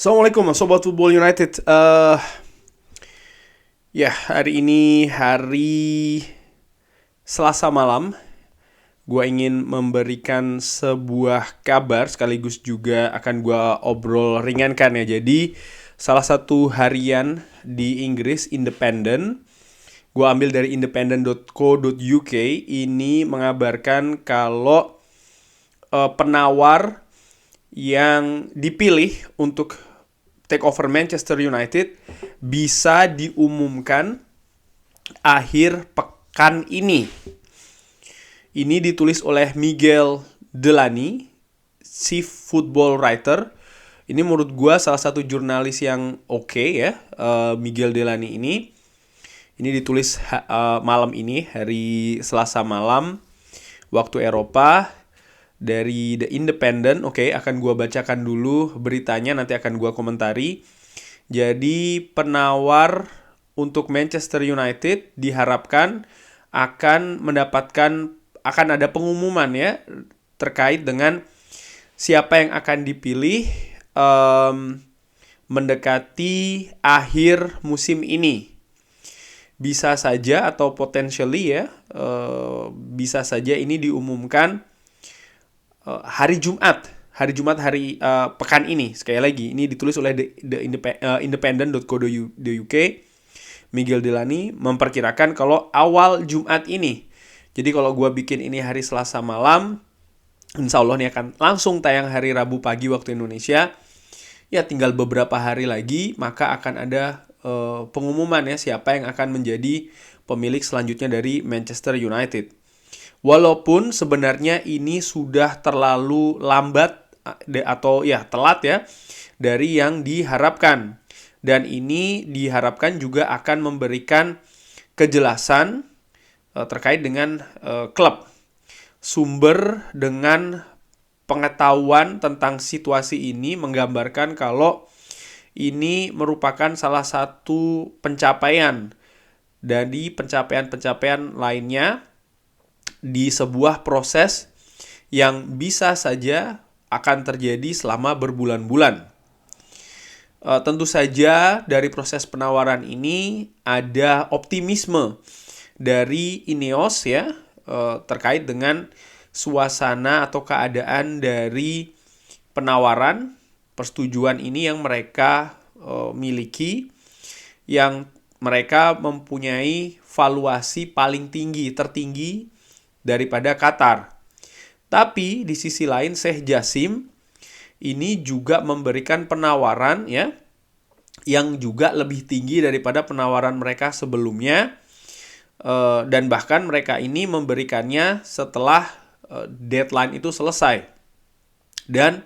Assalamualaikum Sobat Football United. Hari ini hari Selasa malam. Gua ingin memberikan sebuah kabar sekaligus juga akan gua obrol ringankan ya. Jadi salah satu harian di Inggris, Independent, gua ambil dari independent.co.uk, ini mengabarkan kalau penawar yang dipilih untuk take over Manchester United bisa diumumkan akhir pekan ini. Ini ditulis oleh Miguel Delaney, chief football writer. Ini menurut gue salah satu jurnalis yang oke ya, Miguel Delaney ini. Ini ditulis malam ini, hari Selasa malam, waktu Eropa, dari The Independent. Oke, akan gue bacakan dulu beritanya, nanti akan gue komentari. Jadi penawar untuk Manchester United diharapkan akan ada pengumuman ya terkait dengan siapa yang akan dipilih mendekati akhir musim ini. Bisa saja atau potentially ya, bisa saja ini diumumkan hari Jumat pekan ini. Sekali lagi, ini ditulis oleh independent.co.uk. Miguel Delaney memperkirakan kalau awal Jumat ini. Jadi kalau gue bikin ini hari Selasa malam, insya Allah ini akan langsung tayang hari Rabu pagi waktu Indonesia. Ya tinggal beberapa hari lagi, maka akan ada pengumuman ya siapa yang akan menjadi pemilik selanjutnya dari Manchester United. Walaupun sebenarnya ini sudah terlalu lambat atau ya telat ya dari yang diharapkan. Dan ini diharapkan juga akan memberikan kejelasan terkait dengan klub. Sumber dengan pengetahuan tentang situasi ini menggambarkan kalau ini merupakan salah satu pencapaian dari pencapaian-pencapaian lainnya di sebuah proses yang bisa saja akan terjadi selama berbulan-bulan. Tentu saja dari proses penawaran ini ada optimisme dari Ineos ya terkait dengan suasana atau keadaan dari penawaran persetujuan ini yang mereka miliki, yang mereka mempunyai valuasi paling tertinggi daripada Qatar. Tapi di sisi lain Sheikh Jassim ini juga memberikan penawaran ya yang juga lebih tinggi daripada penawaran mereka sebelumnya, dan bahkan mereka ini memberikannya setelah deadline itu selesai, dan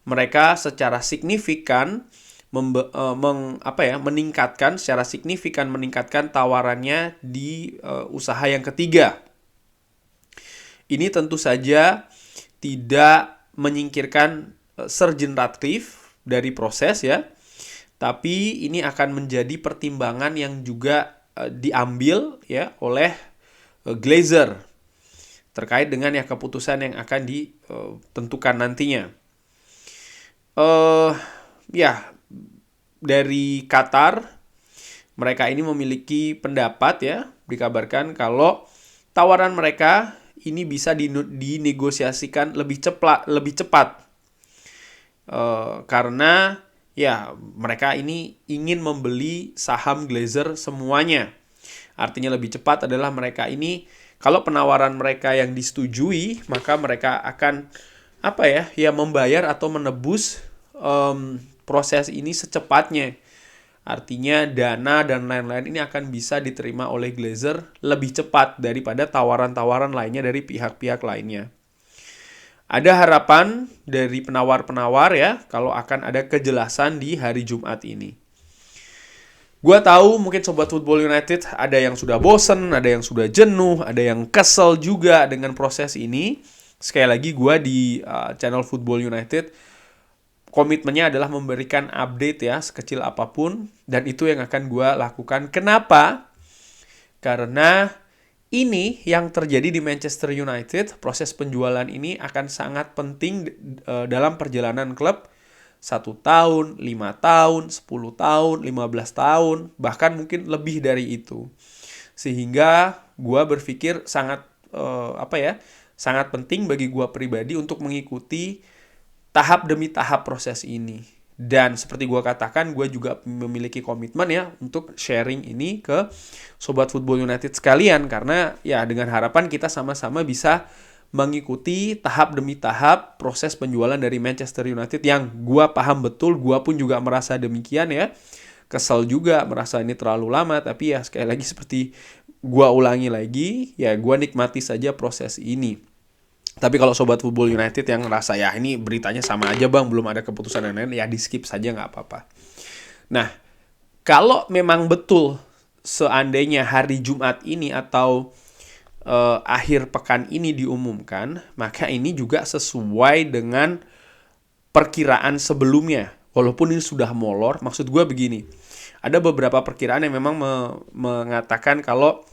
mereka secara signifikan meningkatkan tawarannya di usaha yang ketiga. Ini tentu saja tidak menyingkirkan Sir Jim Ratcliffe dari proses ya, tapi ini akan menjadi pertimbangan yang juga diambil ya oleh Glazer terkait dengan ya keputusan yang akan ditentukan nantinya. Dari Qatar, mereka ini memiliki pendapat ya, dikabarkan kalau tawaran mereka ini bisa dinegosiasikan lebih cepat. Karena ya mereka ini ingin membeli saham Glazer semuanya. Artinya lebih cepat adalah mereka ini kalau penawaran mereka yang disetujui, maka mereka akan membayar atau menebus proses ini secepatnya. Artinya dana dan lain-lain ini akan bisa diterima oleh Glazer lebih cepat daripada tawaran-tawaran lainnya dari pihak-pihak lainnya. Ada harapan dari penawar-penawar ya kalau akan ada kejelasan di hari Jumat ini. Gua tahu mungkin Sobat Football United ada yang sudah bosen, ada yang sudah jenuh, ada yang kesel juga dengan proses ini. Sekali lagi gua di channel Football United komitmennya adalah memberikan update ya sekecil apapun, dan itu yang akan gua lakukan. Kenapa? Karena ini yang terjadi di Manchester United, proses penjualan ini akan sangat penting dalam perjalanan klub 1 tahun, 5 tahun, 10 tahun, 15 tahun, bahkan mungkin lebih dari itu. Sehingga gue berpikir sangat penting bagi gue pribadi untuk mengikuti tahap demi tahap proses ini. Dan seperti gue katakan, gue juga memiliki komitmen ya untuk sharing ini ke Sobat Football United sekalian. Karena ya dengan harapan kita sama-sama bisa mengikuti tahap demi tahap proses penjualan dari Manchester United yang gue paham betul, gue pun juga merasa demikian ya. Kesel juga merasa ini terlalu lama, tapi ya sekali lagi seperti gue ulangi lagi, ya gue nikmati saja proses ini. Tapi kalau Sobat Football United yang ngerasa ya ini beritanya sama aja bang, belum ada keputusan dan lain-lain, ya di skip saja nggak apa-apa. Nah, kalau memang betul seandainya hari Jumat ini atau akhir pekan ini diumumkan, maka ini juga sesuai dengan perkiraan sebelumnya. Walaupun ini sudah molor, maksud gue begini. Ada beberapa perkiraan yang memang mengatakan kalau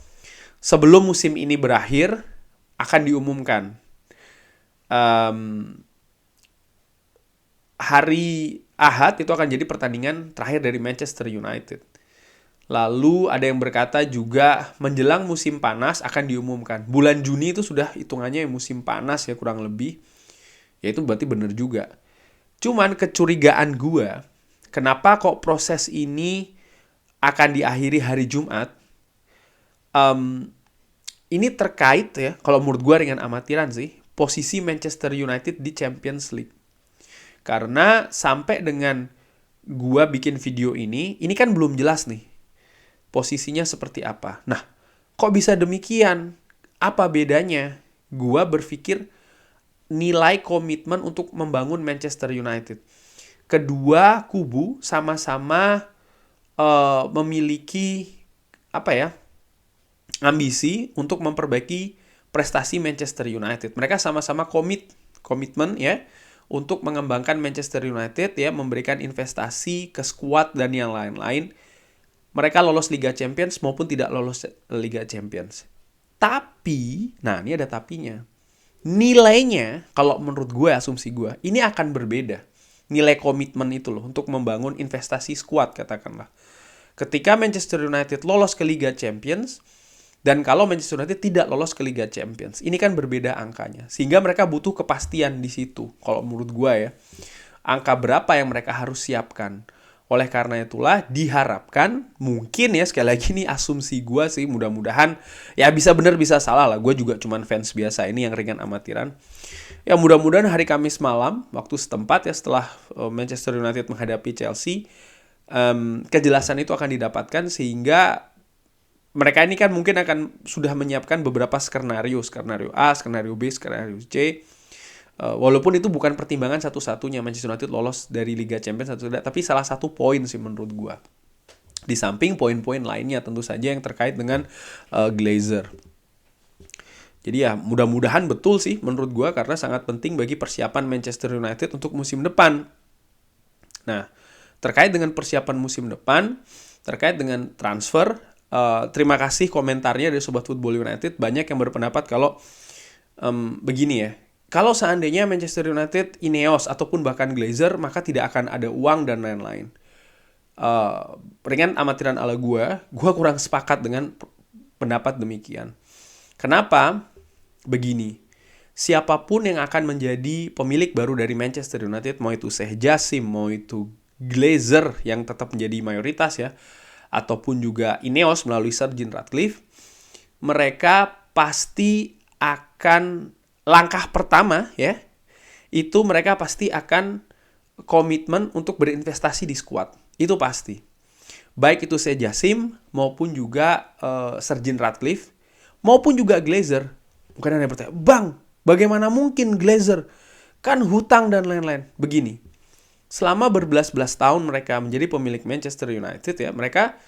sebelum musim ini berakhir akan diumumkan. Hari Ahad itu akan jadi pertandingan terakhir dari Manchester United. Lalu ada yang berkata juga menjelang musim panas akan diumumkan. Bulan Juni itu sudah hitungannya musim panas ya kurang lebih. Ya itu berarti benar juga. Cuman kecurigaan gue, kenapa kok proses ini akan diakhiri hari Jumat? Ini terkait ya, kalau menurut gue dengan amatiran sih, posisi Manchester United di Champions League. Karena sampai dengan gua bikin video ini kan belum jelas nih posisinya seperti apa. Nah, kok bisa demikian? Apa bedanya? Gua berpikir nilai komitmen untuk membangun Manchester United. Kedua kubu sama-sama memiliki ambisi untuk memperbaiki prestasi Manchester United. Mereka sama-sama komitmen ya untuk mengembangkan Manchester United ya, memberikan investasi ke skuad dan yang lain-lain. Mereka lolos Liga Champions maupun tidak lolos Liga Champions. Tapi, nah ini ada tapinya. Nilainya, kalau menurut gue, asumsi gue, ini akan berbeda. Nilai komitmen itu loh, untuk membangun investasi skuad katakanlah. Ketika Manchester United lolos ke Liga Champions, dan kalau Manchester United tidak lolos ke Liga Champions, ini kan berbeda angkanya. Sehingga mereka butuh kepastian di situ. Kalau menurut gue ya, angka berapa yang mereka harus siapkan. Oleh karena itulah diharapkan, mungkin ya sekali lagi ini asumsi gue sih, mudah-mudahan ya bisa benar bisa salah lah. Gue juga cuman fans biasa ini yang ringan amatiran. Ya mudah-mudahan hari Kamis malam, waktu setempat ya setelah Manchester United menghadapi Chelsea, kejelasan itu akan didapatkan sehingga mereka ini kan mungkin akan sudah menyiapkan beberapa skenario A, skenario B, skenario C. Walaupun itu bukan pertimbangan satu-satunya Manchester United lolos dari Liga Champions atau tidak, tapi salah satu poin sih menurut gua. Di samping poin-poin lainnya tentu saja yang terkait dengan Glazer. Jadi ya mudah-mudahan betul sih menurut gua karena sangat penting bagi persiapan Manchester United untuk musim depan. Nah, terkait dengan persiapan musim depan, terkait dengan transfer, terima kasih komentarnya dari Sobat Football United. Banyak yang berpendapat kalau begini ya. Kalau seandainya Manchester United, Ineos, ataupun bahkan Glazer, maka tidak akan ada uang dan lain-lain. Ringan amatiran ala gue kurang sepakat dengan pendapat demikian. Kenapa? Begini. Siapapun yang akan menjadi pemilik baru dari Manchester United, mau itu Sheikh Jassim, mau itu Glazer yang tetap menjadi mayoritas ya, ataupun juga Ineos melalui Sir Jim Ratcliffe, mereka pasti akan langkah pertama ya, itu mereka pasti akan komitmen untuk berinvestasi di skuad. Itu pasti. Baik itu Sheikh Jassim maupun juga Sir Jim Ratcliffe maupun juga Glazer. Mungkin ada yang bertanya, "Bang, bagaimana mungkin Glazer? Kan hutang dan lain-lain." Begini. Selama berbelas-belas tahun mereka menjadi pemilik Manchester United ya, mereka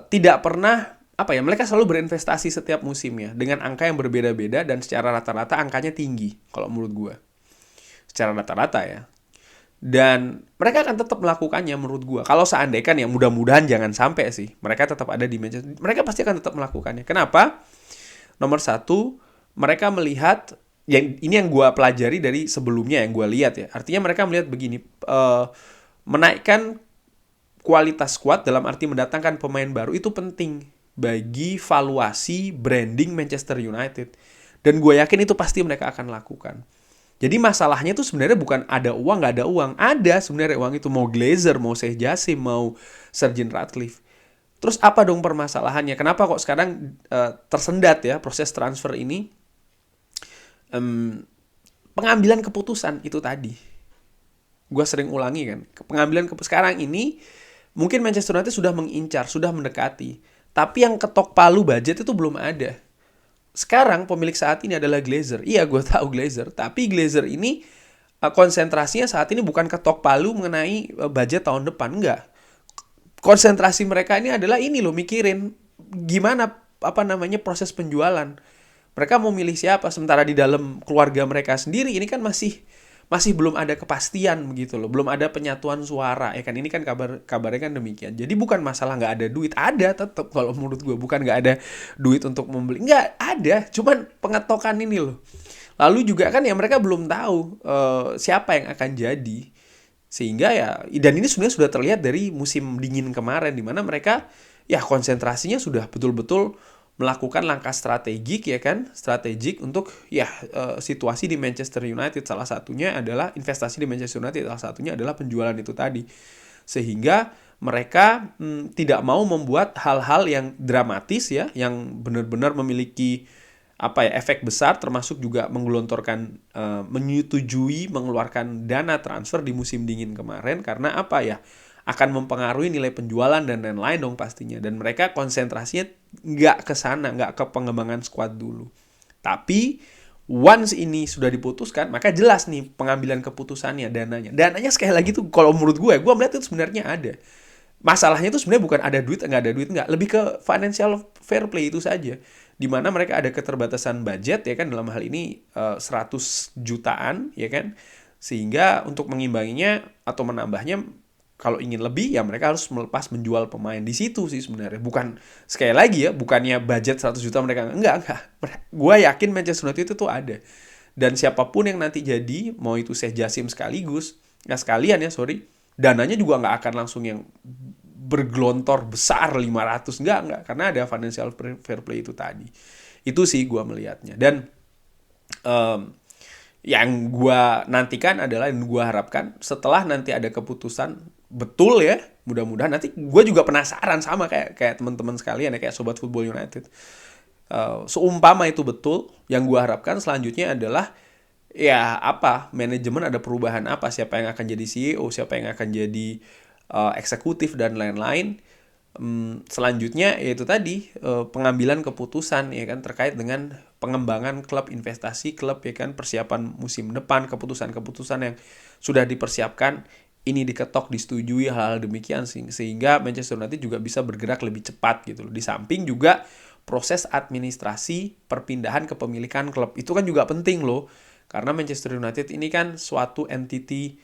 tidak pernah mereka selalu berinvestasi setiap musimnya dengan angka yang berbeda-beda dan secara rata-rata angkanya tinggi kalau menurut gue. Secara rata-rata ya. Dan mereka akan tetap melakukannya menurut gue. Kalau seandainya ya mudah-mudahan jangan sampai sih. Mereka tetap ada di Manchester. Mereka pasti akan tetap melakukannya. Kenapa? Nomor satu, mereka melihat ini yang gue pelajari dari sebelumnya yang gue lihat ya. Artinya mereka melihat begini, menaikkan kualitas squad dalam arti mendatangkan pemain baru itu penting bagi valuasi branding Manchester United. Dan gue yakin itu pasti mereka akan lakukan. Jadi masalahnya itu sebenarnya bukan ada uang, nggak ada uang. Ada sebenarnya uang itu. Mau Glazer, mau Sheikh Jassim, mau Sir Jim Ratcliffe. Terus apa dong permasalahannya? Kenapa kok sekarang tersendat ya proses transfer ini? Pengambilan keputusan itu tadi. Gue sering ulangi kan. Pengambilan sekarang ini mungkin Manchester United sudah mengincar, sudah mendekati. Tapi yang ketok palu budget itu belum ada. Sekarang pemilik saat ini adalah Glazer. Iya, gue tahu Glazer. Tapi Glazer ini konsentrasinya saat ini bukan ketok palu mengenai budget tahun depan. Enggak. Konsentrasi mereka ini adalah ini loh, mikirin gimana proses penjualan. Mereka mau milih siapa, sementara di dalam keluarga mereka sendiri ini kan masih belum ada kepastian begitu loh, belum ada penyatuan suara ya kan. Ini kan kabarnya kan demikian. Jadi bukan masalah nggak ada duit, ada tetap, kalau menurut gue bukan nggak ada duit untuk membeli, nggak ada, cuman pengetokan ini loh. Lalu juga kan ya mereka belum tahu siapa yang akan jadi, sehingga ya, dan ini sebenarnya sudah terlihat dari musim dingin kemarin di mana mereka ya konsentrasinya sudah betul-betul melakukan langkah strategik ya kan, strategik untuk ya situasi di Manchester United. Salah satunya adalah investasi di Manchester United, salah satunya adalah penjualan itu tadi. Sehingga mereka tidak mau membuat hal-hal yang dramatis ya, yang benar-benar memiliki efek besar, termasuk juga menggelontorkan menyetujui mengeluarkan dana transfer di musim dingin kemarin, karena akan mempengaruhi nilai penjualan dan lain-lain dong pastinya. Dan mereka konsentrasinya nggak ke sana, nggak ke pengembangan squad dulu. Tapi once ini sudah diputuskan, maka jelas nih pengambilan keputusannya, dananya. Dananya sekali lagi tuh kalau menurut gue melihat itu sebenarnya ada. Masalahnya itu sebenarnya bukan ada duit, nggak ada duit, nggak. Lebih ke financial fair play itu saja. Di mana mereka ada keterbatasan budget ya kan, dalam hal ini 100 jutaan ya kan. Sehingga untuk mengimbanginya atau menambahnya, kalau ingin lebih ya mereka harus melepas menjual pemain. Di situ sih sebenarnya. Bukan, sekali lagi ya, bukannya budget 100 juta mereka enggak. Gue yakin Manchester United itu tuh ada. Dan siapapun yang nanti jadi, mau itu Sheikh Jassim dananya juga nggak akan langsung yang bergelontor besar 500, enggak, karena ada financial fair play itu tadi. Itu sih gue melihatnya. Dan yang gue nantikan adalah, yang gue harapkan setelah nanti ada keputusan betul ya, mudah-mudahan nanti gue juga penasaran sama kayak teman-teman sekalian ya, kayak Sobat Football United. Seumpama itu betul, yang gue harapkan selanjutnya adalah ya manajemen ada perubahan siapa yang akan jadi CEO, siapa yang akan jadi eksekutif dan lain-lain. Selanjutnya yaitu tadi pengambilan keputusan ya kan, terkait dengan pengembangan klub, investasi klub ya kan, persiapan musim depan, keputusan-keputusan yang sudah dipersiapkan ini diketok, disetujui, hal-hal demikian sehingga Manchester United juga bisa bergerak lebih cepat gitu loh. Di samping juga proses administrasi perpindahan kepemilikan klub itu kan juga penting loh, karena Manchester United ini kan suatu entity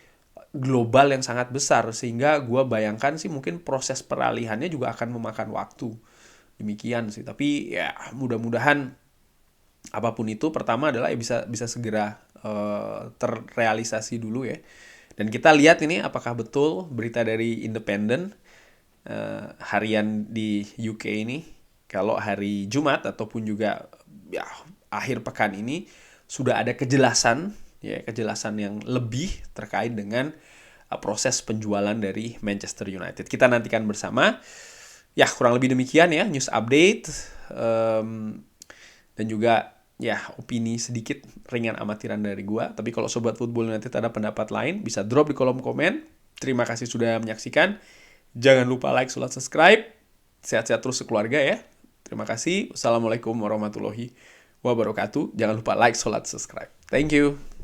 global yang sangat besar, sehingga gue bayangkan sih mungkin proses peralihannya juga akan memakan waktu. Demikian sih. Tapi ya mudah-mudahan apapun itu, pertama adalah ya bisa segera terrealisasi dulu ya. Dan kita lihat ini apakah betul berita dari Independent harian di UK ini, kalau hari Jumat ataupun juga ya akhir pekan ini sudah ada kejelasan yang lebih terkait dengan proses penjualan dari Manchester United. Kita nantikan bersama. Ya, kurang lebih demikian ya news update dan juga ya opini sedikit ringan amatiran dari gua. Tapi kalau Sobat Football United ada pendapat lain, bisa drop di kolom komen. Terima kasih sudah menyaksikan. Jangan lupa like, subscribe. Sehat-sehat terus sekeluarga ya. Terima kasih. Wassalamualaikum warahmatullahi wabarakatuh. Jangan lupa like, subscribe. Thank you.